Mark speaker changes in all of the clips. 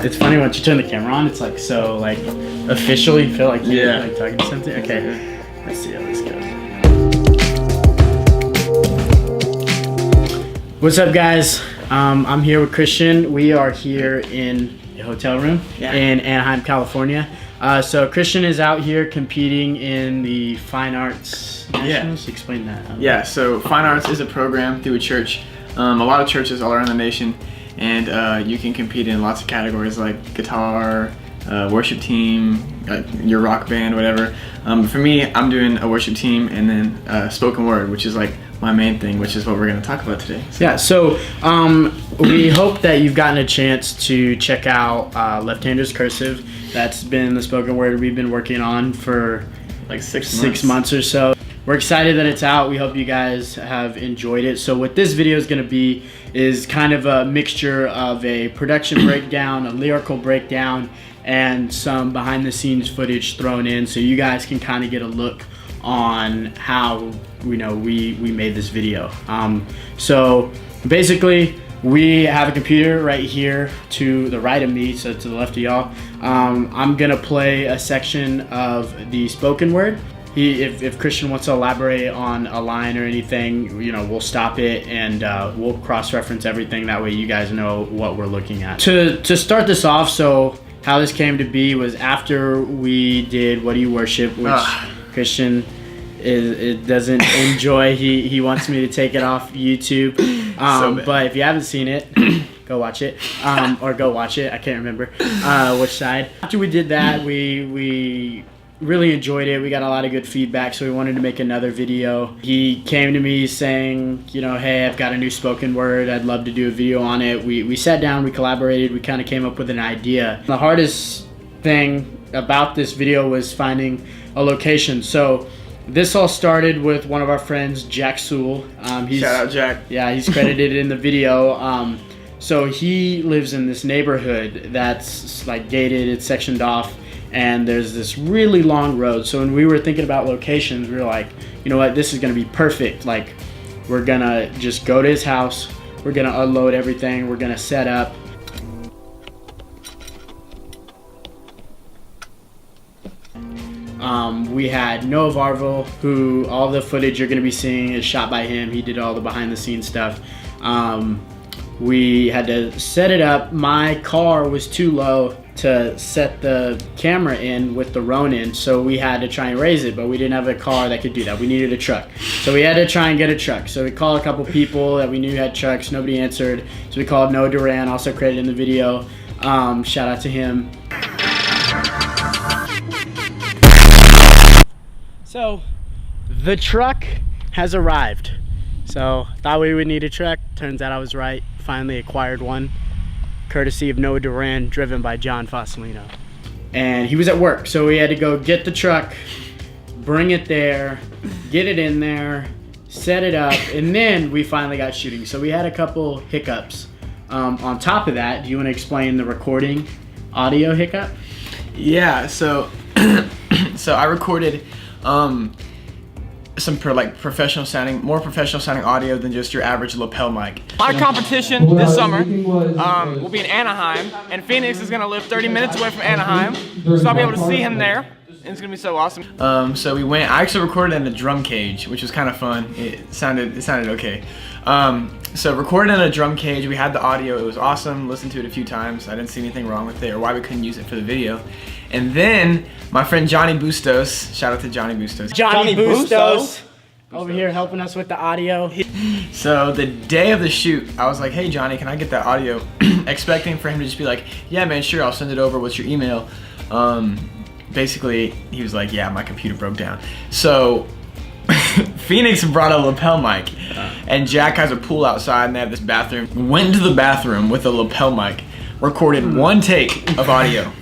Speaker 1: It's funny once you turn the camera on, it's like so like official. You feel like you're like talking to something. Okay, let's see how this goes. What's up, guys? I'm here with Christian. We are here in a hotel room in Anaheim, California. So Christian is out here competing in the Fine Arts Nationals. Explain that.
Speaker 2: So Fine Arts is a program through a church. A lot of churches all around the nation, and you can compete in lots of categories like guitar, worship team, your rock band, whatever. For me, I'm doing a worship team and then spoken word, which is like my main thing, which is what we're going to talk about today.
Speaker 1: So we hope that you've gotten a chance to check out Left Handers Cursive. That's been the spoken word we've been working on for
Speaker 2: like 6
Speaker 1: months or so. We're excited that it's out. We hope you guys have enjoyed it. So what this video is going to be is kind of a mixture of a production breakdown, a lyrical breakdown, and some behind the scenes footage thrown in, so you guys can kind of get a look on how we made this video. So basically, we have a computer right here to the right of me, so to the left of y'all. I'm gonna play a section of the spoken word. If Christian wants to elaborate on a line or anything, we'll stop it and we'll cross-reference everything. That way you guys know what we're looking at. To start this off, so how this came to be was after we did What Do You Worship, which Christian doesn't enjoy. He wants me to take it off YouTube. But if you haven't seen it, go watch it. Or go watch it. I can't remember which side. After we did that, we really enjoyed it. We got a lot of good feedback, so we wanted to make another video. He came to me saying, hey, I've got a new spoken word. I'd love to do a video on it. We sat down, we collaborated, we kind of came up with an idea. The hardest thing about this video was finding a location. So this all started with one of our friends, Jack Sewell.
Speaker 2: Shout out Jack.
Speaker 1: Yeah, he's credited in the video. So he lives in this neighborhood that's like gated, it's sectioned off, and there's this really long road. So when we were thinking about locations, we were like, you know what, this is gonna be perfect. Like, we're gonna just go to his house, we're gonna unload everything, we're gonna set up. We had Noah Varvel, who all the footage you're gonna be seeing is shot by him. He did all the behind the scenes stuff. We had to set it up. My car was too low to set the camera in with the Ronin, so we had to try and raise it, but we didn't have a car that could do that. We needed a truck, so we had to try and get a truck. So we called a couple people that we knew had trucks. Nobody answered, so we called Noah Duran, also credited in the video. Shout out to him. So the truck has arrived. So thought we would need a truck. Turns out I was right. Finally acquired one, courtesy of Noah Duran, driven by John Fossolino. And he was at work, so we had to go get the truck, bring it there, get it in there, set it up, and then we finally got shooting. So we had a couple hiccups. On top of that, do you want to explain the recording audio hiccup?
Speaker 2: Yeah, so I recorded some more professional sounding audio than just your average lapel mic.
Speaker 3: My competition this summer will be in Anaheim, and Phoenix is gonna live 30 minutes away from Anaheim, so I'll be able to see him there, and it's gonna be so awesome.
Speaker 2: So I actually recorded in a drum cage, which was kind of fun. It sounded okay. So recorded in a drum cage, we had the audio, it was awesome, listened to it a few times. I didn't see anything wrong with it or why we couldn't use it for the video. And then my friend Johnny Bustos, shout out to Johnny Bustos.
Speaker 1: Johnny Bustos over here helping us with the audio.
Speaker 2: So the day of the shoot, I was like, hey Johnny, can I get that audio? Expecting for him to just be like, yeah man, sure, I'll send it over, what's your email? Basically, he was like, yeah, my computer broke down. So Phoenix brought a lapel mic, and Jack has a pool outside and they have this bathroom. Went into the bathroom with a lapel mic, recorded one take of audio,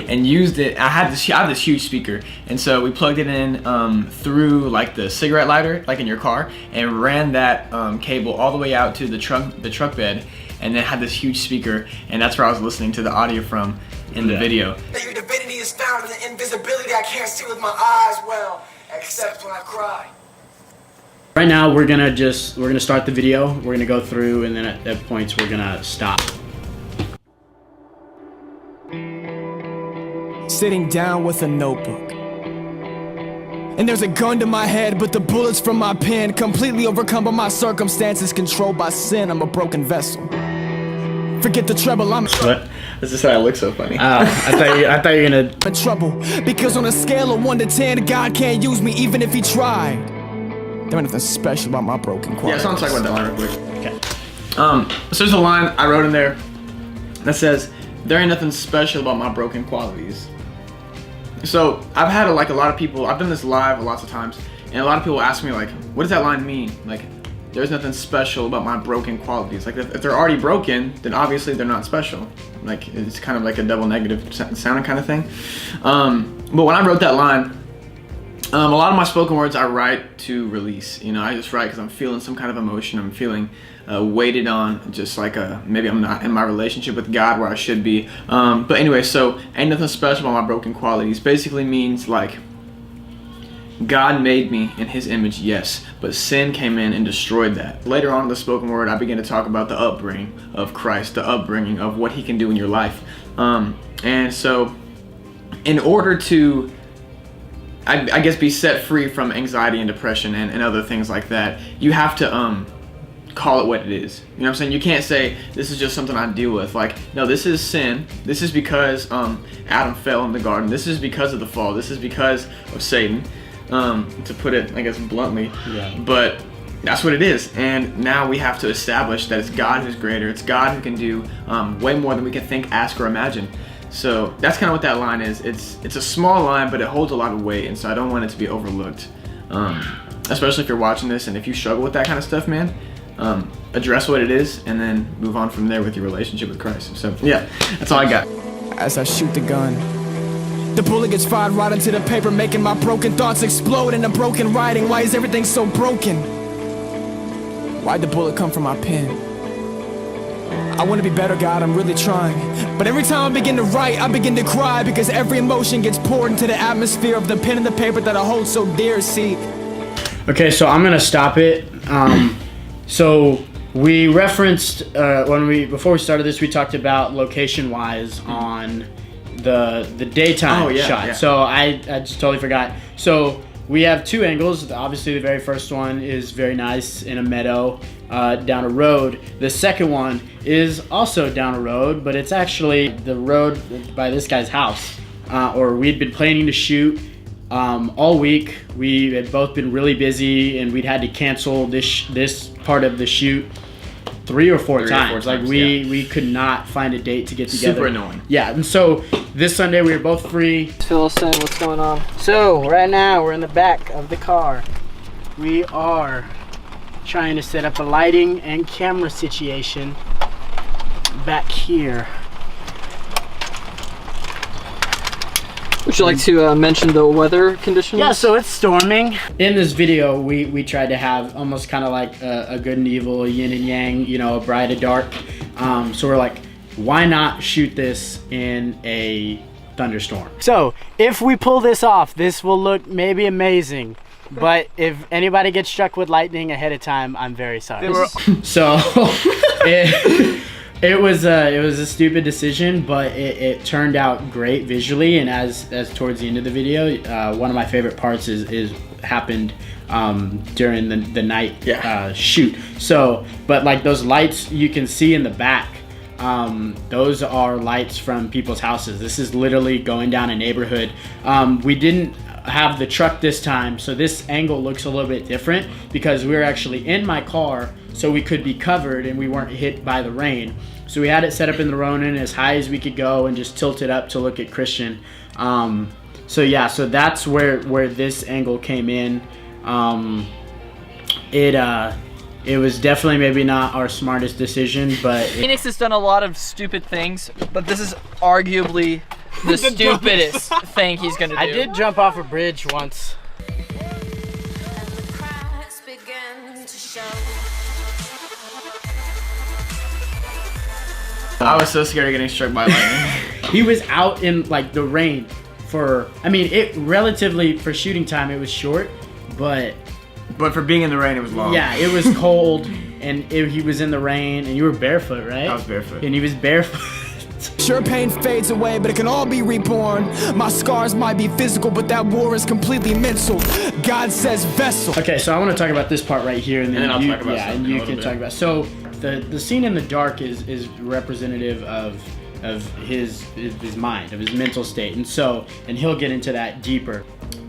Speaker 2: and used it. I have this huge speaker, and so we plugged it in through like the cigarette lighter, like in your car, and ran that cable all the way out to the truck bed, and then had this huge speaker, and that's where I was listening to the audio from in the video.
Speaker 4: Your divinity is found in the invisibility I can't see with my eyes well, except when I cry.
Speaker 1: Right now we're gonna start the video. We're gonna go through, and then at points we're gonna stop.
Speaker 5: sitting down with a notebook. And there's a gun to my head, but the bullets from my pen, completely overcome by my circumstances, controlled by sin. I'm a broken vessel. Forget the treble, I'm
Speaker 2: What? This is how I look so funny.
Speaker 1: I thought you were gonna.
Speaker 5: in trouble. Because on a scale of 1 to 10, God can't use me even if he tried. There ain't nothing special about my broken
Speaker 2: Yeah,
Speaker 5: qualities.
Speaker 2: so I'll talk about that line real quick.
Speaker 1: Okay.
Speaker 2: So there's a line I wrote in there that says, "There ain't nothing special about my broken qualities." So I've had a lot of people. I've done this live lots of times, and a lot of people ask me like, "What does that line mean?" Like, there's nothing special about my broken qualities. Like, if they're already broken, then obviously they're not special. Like, it's kind of like a double negative sounding kind of thing. But when I wrote that line, a lot of my spoken words I write to release. You know, I just write because I'm feeling some kind of emotion. I'm feeling weighted on, just like maybe I'm not in my relationship with God where I should be. But anyway, so ain't nothing special about my broken qualities basically means like, God made me in his image, yes, but sin came in and destroyed that. Later on in the spoken word, I began to talk about the upbringing of Christ, the upbringing of what he can do in your life. And so in order to, I guess, be set free from anxiety and depression and other things like that, you have to call it what it is. You know what I'm saying? You can't say, this is just something I deal with. Like, no, this is sin. This is because Adam fell in the garden. This is because of the fall. This is because of Satan. To put it, I guess, bluntly.
Speaker 1: Yeah.
Speaker 2: But that's what it is. And now we have to establish that it's God who's greater. It's God who can do way more than we can think, ask, or imagine. So that's kind of what that line is. It's a small line, but it holds a lot of weight, and so I don't want it to be overlooked. Especially if you're watching this, and if you struggle with that kind of stuff, man, address what it is, and then move on from there with your relationship with Christ. So yeah, that's all I got.
Speaker 5: As I shoot the gun, the bullet gets fired right into the paper, making my broken thoughts explode in a broken writing. Why is everything so broken? Why'd the bullet come from my pen? I want to be better, God, I'm really trying. But every time I begin to write, I begin to cry, because every emotion gets poured into the atmosphere of the pen and the paper that I hold so dear. See.
Speaker 1: Okay, so I'm gonna stop it. So we referenced before we started this, we talked about location-wise on the daytime shot.
Speaker 2: Yeah.
Speaker 1: So I just totally forgot. So we have two angles. Obviously, the very first one is very nice in a meadow down a road. The second one is also down a road, but it's actually the road by this guy's house. Or we'd been planning to shoot all week. We had both been really busy, and we'd had to cancel this part of the shoot three or four times. Like we could not find a date to get together.
Speaker 2: Super annoying.
Speaker 1: Yeah, and so this Sunday we were both free.
Speaker 6: Phillips, what's going on?
Speaker 1: So right now we're in the back of the car. We are trying to set up a lighting and camera situation back here.
Speaker 6: Would you like to mention the weather conditions?
Speaker 1: Yeah, so it's storming. In this video, we tried to have almost kind of like a good and evil, a yin and yang, you know, a bright and dark. So we're like, why not shoot this in a thunderstorm? So if we pull this off, this will look maybe amazing. But if anybody gets struck with lightning ahead of time, I'm very sorry. So it was a stupid decision, but it turned out great visually. And as towards the end of the video, one of my favorite parts is happened during the night shoot. So, but like those lights you can see in the back, those are lights from people's houses. This is literally going down a neighborhood. We didn't have the truck this time, so this angle looks a little bit different because we were actually in my car, so we could be covered and we weren't hit by the rain. So we had it set up in the Ronin as high as we could go and just tilt it up to look at Christian. So yeah, so that's where this angle came in. It was definitely maybe not our smartest decision, but
Speaker 6: Phoenix has done a lot of stupid things, but this is arguably the stupidest thing he's gonna do.
Speaker 1: I did jump off a bridge once.
Speaker 2: I was so scared of getting struck by lightning.
Speaker 1: He was out in like the rain for, I mean, it relatively for shooting time it was short, but
Speaker 2: for being in the rain, it was long.
Speaker 1: yeah, it was cold, and he was in the rain, and you were barefoot, right?
Speaker 2: I was barefoot.
Speaker 1: And he was barefoot. it.
Speaker 5: Sure, pain fades away, but it can all be reborn. My scars might be physical, but that war is completely mental. God says vessel.
Speaker 1: Okay, so I want to talk about this part right here, and then
Speaker 2: I'll
Speaker 1: you,
Speaker 2: talk about
Speaker 1: and
Speaker 2: something
Speaker 1: you
Speaker 2: a little
Speaker 1: can
Speaker 2: bit.
Speaker 1: talk about. So the scene in the dark is representative of his mind, of his mental state, and he'll get into that deeper.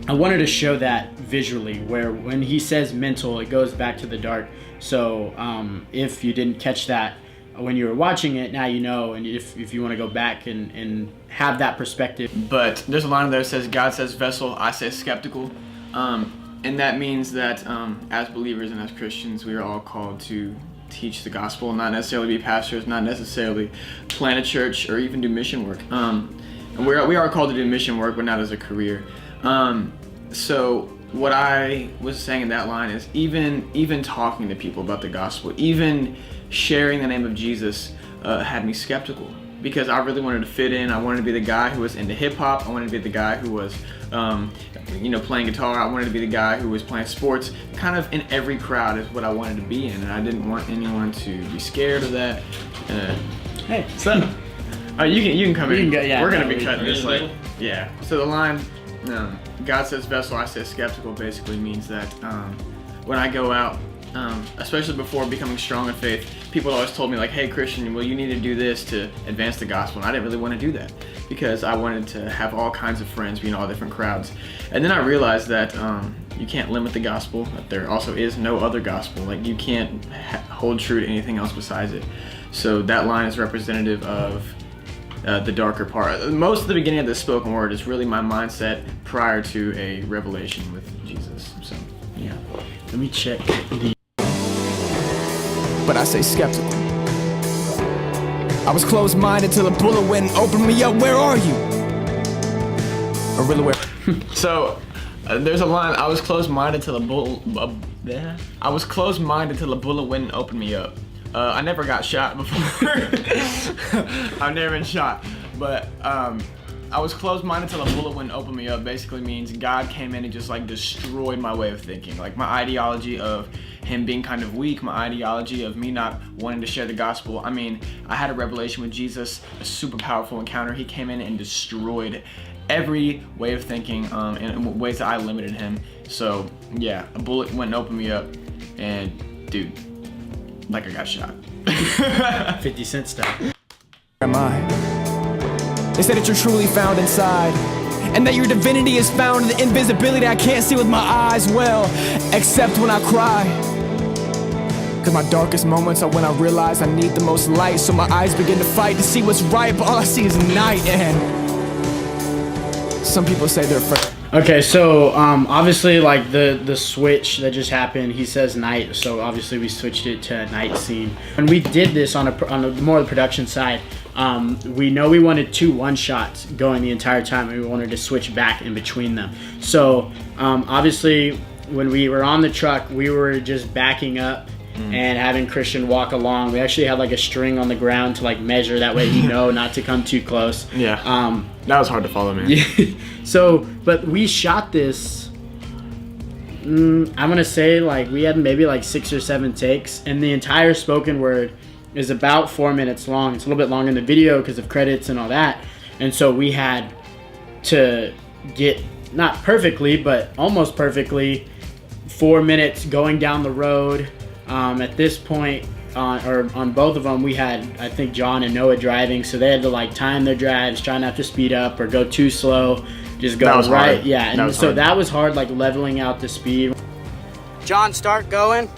Speaker 1: I wanted to show that visually, where when he says mental, it goes back to the dark. So if you didn't catch that when you were watching it, now you know, and if you want to go back and have that perspective.
Speaker 2: But there's a line there that says, God says vessel, I say skeptical. And that means that as believers and as Christians, we are all called to teach the gospel, not necessarily be pastors, not necessarily plant a church or even do mission work. And we are called to do mission work, but not as a career. So what I was saying in that line is even talking to people about the gospel, even sharing the name of Jesus had me skeptical, because I really wanted to fit in. I wanted to be the guy who was into hip hop. I wanted to be the guy who was playing guitar. I wanted to be the guy who was playing sports. Kind of in every crowd is what I wanted to be in, and I didn't want anyone to be scared of that.
Speaker 1: Hey, so
Speaker 2: Oh, you can come in.
Speaker 1: can go, yeah,
Speaker 2: We're gonna
Speaker 1: no,
Speaker 2: be
Speaker 1: we-
Speaker 2: cutting
Speaker 1: we're
Speaker 2: this
Speaker 1: in the
Speaker 2: like, yeah. So the line, God says vessel, I say skeptical, basically means that when I go out, especially before becoming strong in faith, people always told me like, hey Christian, well you need to do this to advance the gospel, and I didn't really want to do that because I wanted to have all kinds of friends, be in all different crowds. And then I realized that you can't limit the gospel, that there also is no other gospel. Like you can't hold true to anything else besides it. So that line is representative of the darker part. Most of the beginning of the spoken word is really my mindset prior to a revelation with Jesus. So yeah.
Speaker 1: let me check the.
Speaker 5: But I say skeptical. I was closed-minded till a bullet went and opened me up. Where are you? Or really, where?
Speaker 2: So there's a line. I was closed-minded till a bullet. I was closed-minded till a bullet went and opened me up. I never got shot before. I've never been shot, but I was closed-minded till a bullet went and opened me up. Basically means God came in and just like destroyed my way of thinking. Like my ideology of him being kind of weak, my ideology of me not wanting to share the gospel. I mean, I had a revelation with Jesus, a super powerful encounter. He came in and destroyed every way of thinking in ways that I limited him. So yeah, a bullet went and opened me up, and dude, like I got shot.
Speaker 1: 50 Cent style.
Speaker 5: Where am I? They say that you're truly found inside, and that your divinity is found in the invisibility I can't see with my eyes well, except when I cry. Cause my darkest moments are when I realize I need the most light, so my eyes begin to fight to see what's right, but all I see is night. And some people say they're afraid.
Speaker 1: Okay, so obviously, like the switch that just happened, he says night, so obviously we switched it to a night scene. When we did this on a more of the production side, we know we wanted 2 one-shots going the entire time, and we wanted to switch back in between them. So obviously, when we were on the truck, we were just backing up and having Christian walk along. We actually had like a string on the ground to like measure, that way you know not to come too close.
Speaker 2: Yeah. That was hard to follow, man.
Speaker 1: So, but we shot this, I'm gonna say like we had maybe like 6 or 7 takes, and the entire spoken word is about 4 minutes long. It's a little bit long in the video because of credits and all that, and so we had to get, not perfectly, but almost perfectly, 4 minutes going down the road. At this point, on both of them, we had, I think, John and Noah driving, so they had to like time their drives, try not to speed up or go too slow, just go
Speaker 2: That was
Speaker 1: right.
Speaker 2: hard.
Speaker 1: Yeah, and
Speaker 2: That was
Speaker 1: so
Speaker 2: hard.
Speaker 1: that was hard, like leveling out the speed. John, start going.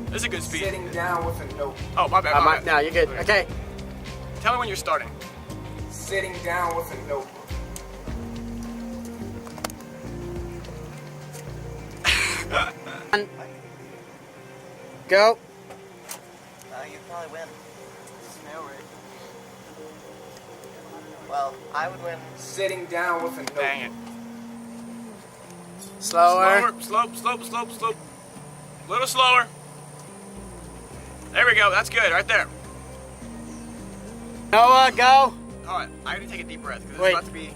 Speaker 3: This is a good speed.
Speaker 4: Sitting down with a note.
Speaker 3: Oh, my bad. My bad.
Speaker 1: No, you're good. Okay.
Speaker 3: Tell me when you're starting.
Speaker 4: Sitting down with a notebook.
Speaker 1: Go.
Speaker 7: You probably win. Well, I would win.
Speaker 4: Sitting down with a notebook.
Speaker 3: Dang it.
Speaker 1: Slower.
Speaker 3: Slope. A little slower. There we go. That's good. Right there.
Speaker 1: Noah, go.
Speaker 3: All right. I gotta take a deep breath because this
Speaker 1: Wait.
Speaker 3: is about to be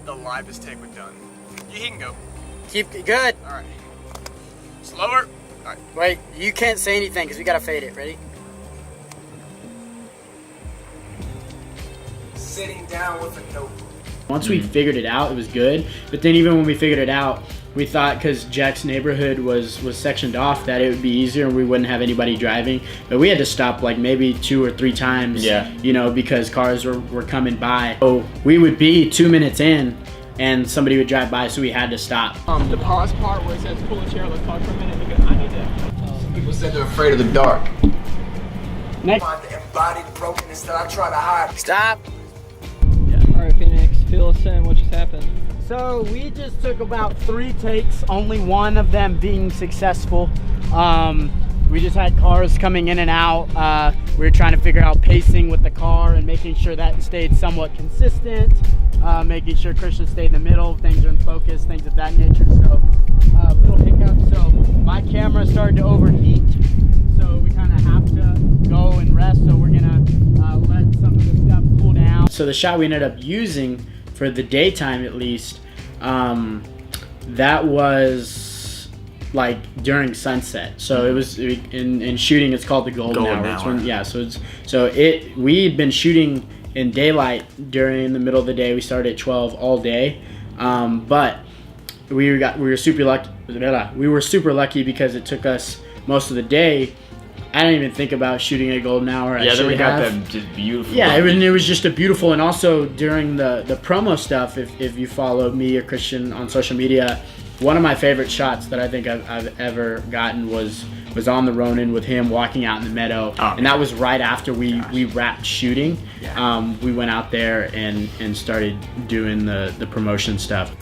Speaker 3: the livest take we've done. He can go.
Speaker 1: Keep good.
Speaker 3: All right. Slower. All right.
Speaker 1: Wait, you can't say anything because we gotta fade it. Ready?
Speaker 4: sitting down with a notebook.
Speaker 1: Once we figured it out, it was good. But then even when we figured it out, we thought because Jack's neighborhood was sectioned off that it would be easier and we wouldn't have anybody driving. But we had to stop like maybe 2 or 3 times, you know, because cars were coming by. So we would be 2 minutes in and somebody would drive by, so we had to stop.
Speaker 3: The pause part where it says pull a chair, let's talk for a minute, because I need to.
Speaker 2: People said they're afraid of the dark.
Speaker 1: Next.
Speaker 4: Find the embodied brokenness that I try to hide.
Speaker 7: Stop.
Speaker 6: All right, Phoenix, fill us in. What just happened?
Speaker 1: So we just took about 3 takes, only one of them being successful. We just had cars coming in and out. We were trying to figure out pacing with the car and making sure that stayed somewhat consistent, making sure Christian stayed in the middle, things are in focus, things of that nature. So little hiccups. So my camera started to overheat, so we kind of have to go and rest. So we're gonna let some of the stuff cool down. So the shot we ended up using for the daytime, at least, that was like during sunset. So it was in shooting. It's called the golden hour. It's when, we'd been shooting in daylight during the middle of the day. We started at 12 all day, but we were super lucky. We were super lucky because it took us most of the day. I didn't even think about shooting a golden hour.
Speaker 2: Yeah, then we got them just beautiful.
Speaker 1: Yeah, it was just a beautiful, and also during the promo stuff, if you follow me or Christian on social media, one of my favorite shots that I think I've ever gotten was on the Ronin with him walking out in the meadow, and that was right after we wrapped shooting. We went out there and started doing the promotion stuff.